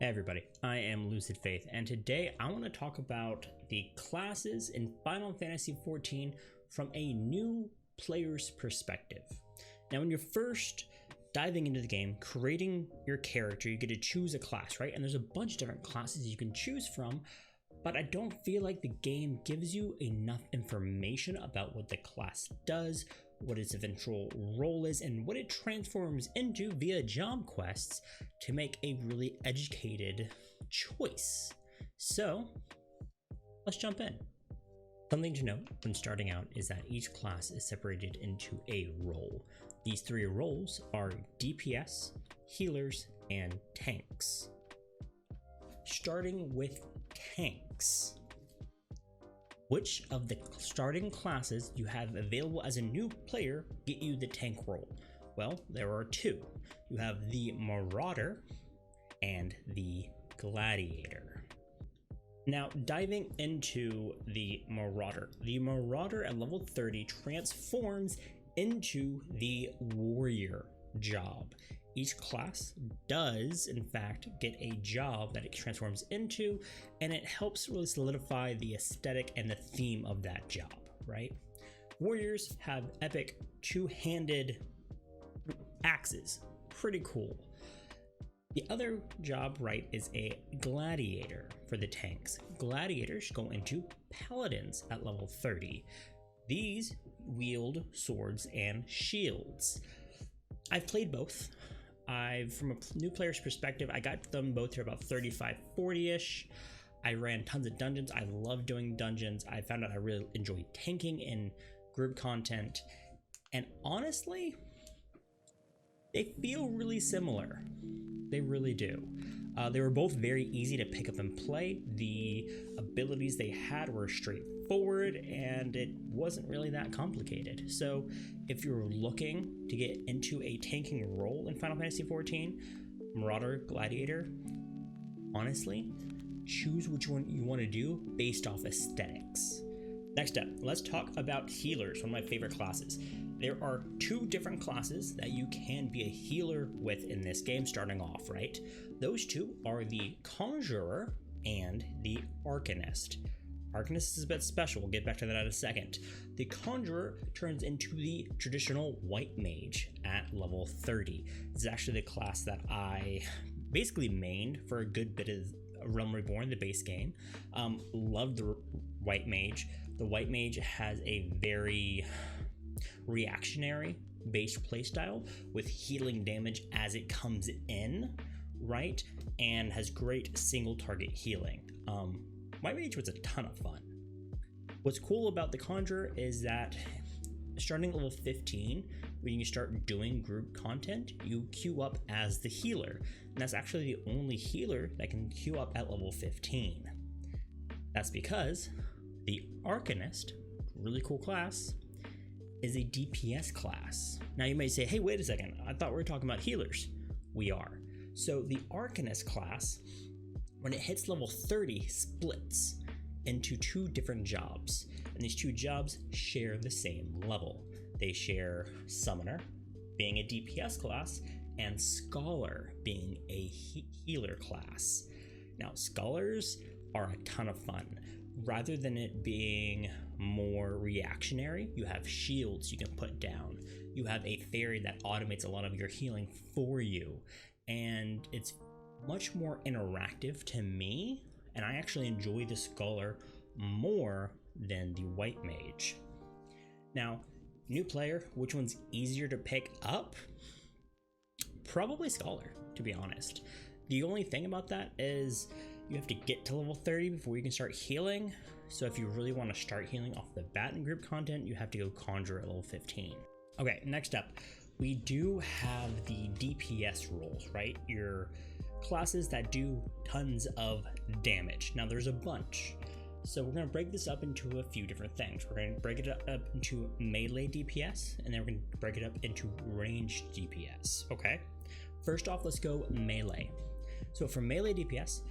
Hey everybody, I am Lucid Faith, and today I want to talk about the classes in Final Fantasy XIV from a new player's perspective. Now, when you're first diving into the game, creating your character, you get to choose a class, right? And there's a bunch of different classes you can choose from, but I don't feel like the game gives you enough information about what the class does, what its eventual role is, and what it transforms into via job quests to make a really educated choice. So let's jump in. Something to note when starting out is that each class is separated into a role. These three roles are DPS, healers, and tanks. Starting with tanks. Which of the starting classes you have available as a new player get you the tank role? Well, there are two. You have the Marauder and the Gladiator. Now, diving into the Marauder at level 30 transforms into the Warrior job. Each class does, in fact, get a job that it transforms into, and it helps really solidify the aesthetic and the theme of that job, right? Warriors have epic two-handed axes. Pretty cool. The other job, right, is a Gladiator for the tanks. Gladiators go into Paladins at level 30. These wield swords and shields. I've played both. From a new player's perspective, I got them both to about 35-40-ish. I ran tons of dungeons. I love doing dungeons. I found out I really enjoy tanking in group content. And honestly, they feel really similar. They really do. They were both very easy to pick up and play. The abilities they had were straightforward, and it wasn't really that complicated. So if you're looking to get into a tanking role in Final Fantasy XIV, Marauder, Gladiator, honestly, choose which one you want to do based off aesthetics. Next up, let's talk about healers, one of my favorite classes. There are two different classes that you can be a healer with in this game starting off, right? Those two are the Conjurer and the Arcanist. Arcanist is a bit special, we'll get back to that in a second. The Conjurer turns into the traditional White Mage at level 30. This is actually the class that I basically mained for a good bit of Realm Reborn, the base game. Loved the White Mage. The White Mage has a very reactionary based playstyle with healing damage as it comes in, right? And has great single target healing. White Mage was a ton of fun. What's cool about the Conjurer is that starting at level 15, when you start doing group content, you queue up as the healer. And that's actually the only healer that can queue up at level 15. That's because the Arcanist, really cool class, is a DPS class. Now you may say, hey, wait a second, I thought we were talking about healers. We are. So the Arcanist class, when it hits level 30, splits into two different jobs. And these two jobs share the same level. They share Summoner, being a DPS class, and Scholar, being a healer class. Now, Scholars are a ton of fun. Rather than it being more reactionary, you have shields you can put down. You have a fairy that automates a lot of your healing for you. And it's much more interactive to me, and I actually enjoy the Scholar more than the White Mage. Now, new player, which one's easier to pick up? Probably Scholar, to be honest. The only thing about that is you have to get to level 30 before you can start healing. So if you really want to start healing off the bat in group content, you have to go Conjure at level 15. Okay, next up, we do have the DPS roles, right? Your classes that do tons of damage. Now there's a bunch. So we're going to break this up into a few different things. We're going to break it up into melee DPS, and then we're going to break it up into ranged DPS, okay? First off, let's go melee. So for melee DPS,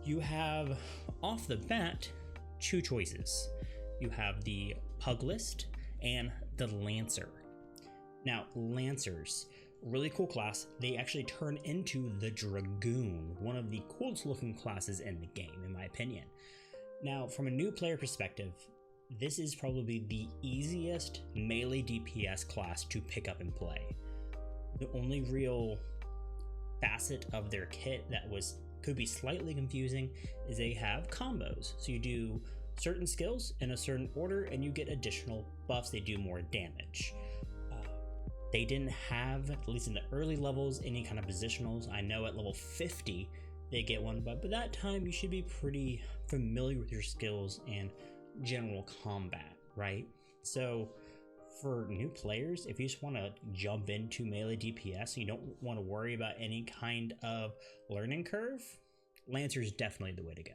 you have, off the bat, two choices. You have the Pugilist and the Lancer. Now, Lancers, really cool class. They actually turn into the Dragoon, one of the coolest looking classes in the game, in my opinion. Now, from a new player perspective, this is probably the easiest melee DPS class to pick up and play. The only real facet of their kit that could be slightly confusing is they have combos. So you do certain skills in a certain order and you get additional buffs. They do more damage. They didn't have, at least in the early levels, any kind of positionals. I know at level 50 they get one, but by that time you should be pretty familiar with your skills and general combat, right? So for new players, if you just want to jump into melee DPS and you don't want to worry about any kind of learning curve, Lancer is definitely the way to go.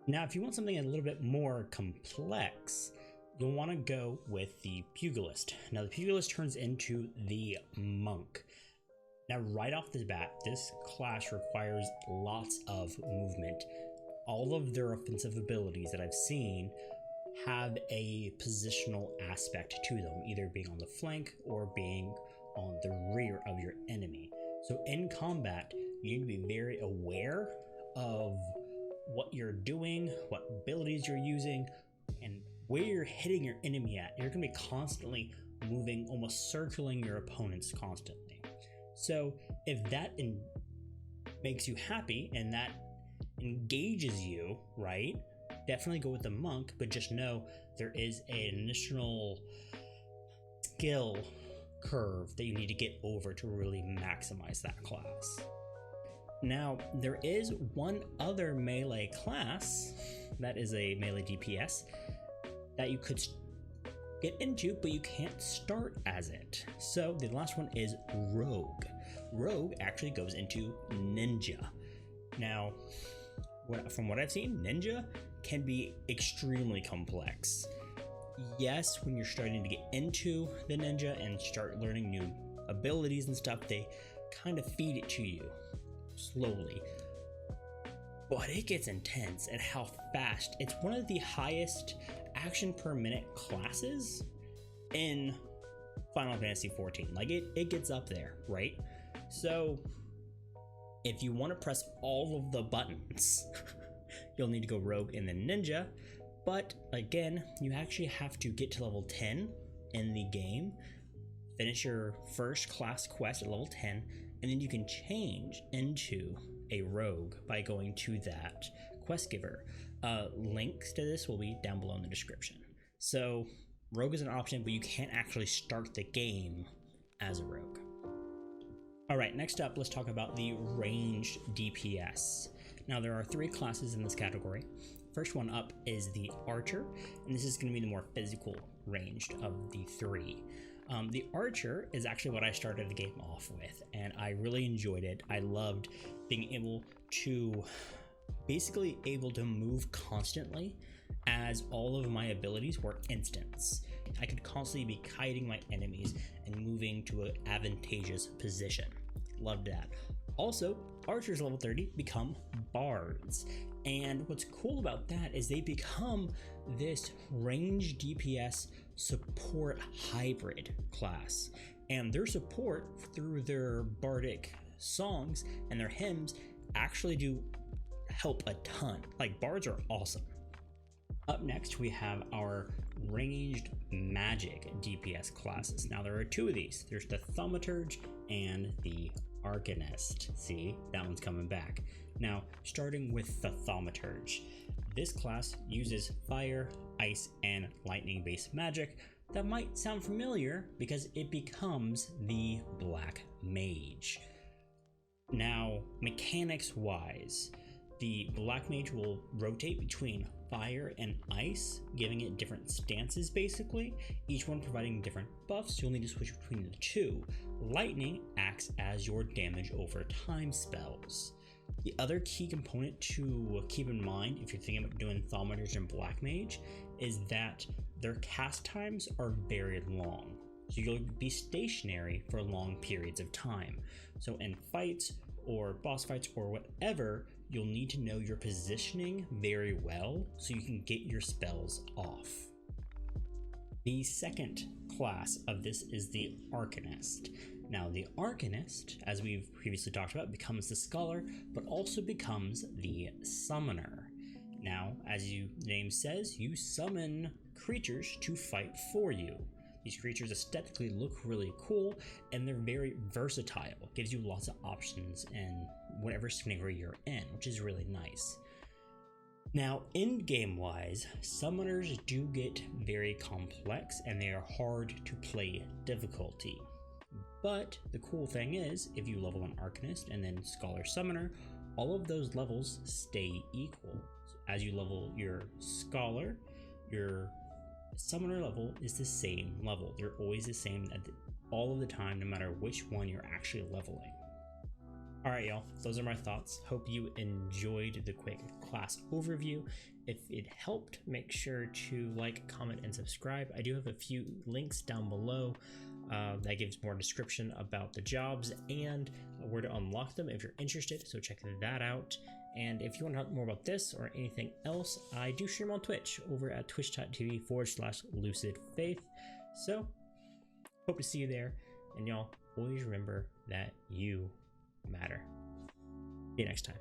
Now, if you want something a little bit more complex, you'll want to go with the Pugilist. Now, the Pugilist turns into the Monk. Now, right off the bat, this class requires lots of movement. All of their offensive abilities that I've seen have a positional aspect to them, either being on the flank or being on the rear of your enemy. So in combat, you need to be very aware of what you're doing, what abilities you're using, and where you're hitting your enemy at. You're going to be constantly moving, almost circling your opponents constantly. So if that makes you happy and that engages you, right, definitely go with the Monk, but just know there is an initial skill curve that you need to get over to really maximize that class. Now, there is one other melee class that is a melee DPS that you could get into, but you can't start as it. So the last one is Rogue. Rogue actually goes into Ninja. Now, from what I've seen, Ninja can be extremely complex. Yes, when you're starting to get into the Ninja and start learning new abilities and stuff, they kind of feed it to you slowly. But it gets intense and how fast. It's one of the highest action per minute classes in Final Fantasy XIV. Like it gets up there, right? So if you want to press all of the buttons, you'll need to go Rogue and then Ninja. But again, you actually have to get to level 10 in the game, finish your first class quest at level 10, and then you can change into a Rogue by going to that quest giver. Links to this will be down below in the description. So Rogue is an option, but you can't actually start the game as a Rogue. All right, next up, let's talk about the ranged DPS. Now, there are 3 classes in this category. First one up is the Archer, and this is going to be the more physical ranged of the 3. The Archer is actually what I started the game off with, and I really enjoyed it. I loved being able to move constantly, as all of my abilities were instants. I could constantly be kiting my enemies and moving to an advantageous position. Loved that. Also, Archers level 30 become Bards, and what's cool about that is they become this range DPS support hybrid class, and their support through their bardic songs and their hymns actually do help a ton. Like, Bards are awesome. Up next, we have our ranged magic DPS classes. Now, there are 2 of these. There's the Thaumaturge and the Arcanist. See, that one's coming back. Now, starting with the Thaumaturge. This class uses fire, ice, and lightning based magic that might sound familiar because it becomes the Black Mage. Now, mechanics wise, the Black Mage will rotate between fire and ice, giving it different stances basically, each one providing different buffs. You'll need to switch between the 2. Lightning acts as your damage over time spells. The other key component to keep in mind if you're thinking about doing Thaumaturge and Black Mage is that their cast times are very long. So you'll be stationary for long periods of time. So in fights or boss fights or whatever, you'll need to know your positioning very well so you can get your spells off. The second class of this is the Arcanist. Now the Arcanist, as we've previously talked about, becomes the Scholar, but also becomes the Summoner. Now, as the name says, you summon creatures to fight for you. These creatures aesthetically look really cool, and they're very versatile. It gives you lots of options in whatever scenario you're in, which is really nice. Now, in-game wise, summoners do get very complex, and they are hard to play difficulty. But the cool thing is, if you level an Arcanist and then Scholar Summoner, all of those levels stay equal. So as you level your Scholar, your Summoner level is the same level. They're always the same all of the time, no matter which one you're actually leveling. Alright y'all, those are my thoughts. Hope you enjoyed the quick class overview. If it helped, make sure to like, comment, and subscribe. I do have a few links down below that gives more description about the jobs and where to unlock them if you're interested, so check that out. And if you want to talk more about this or anything else, I do stream on Twitch over at twitch.tv/lucidfaith. So, hope to see you there, and y'all always remember that you matter. See you next time.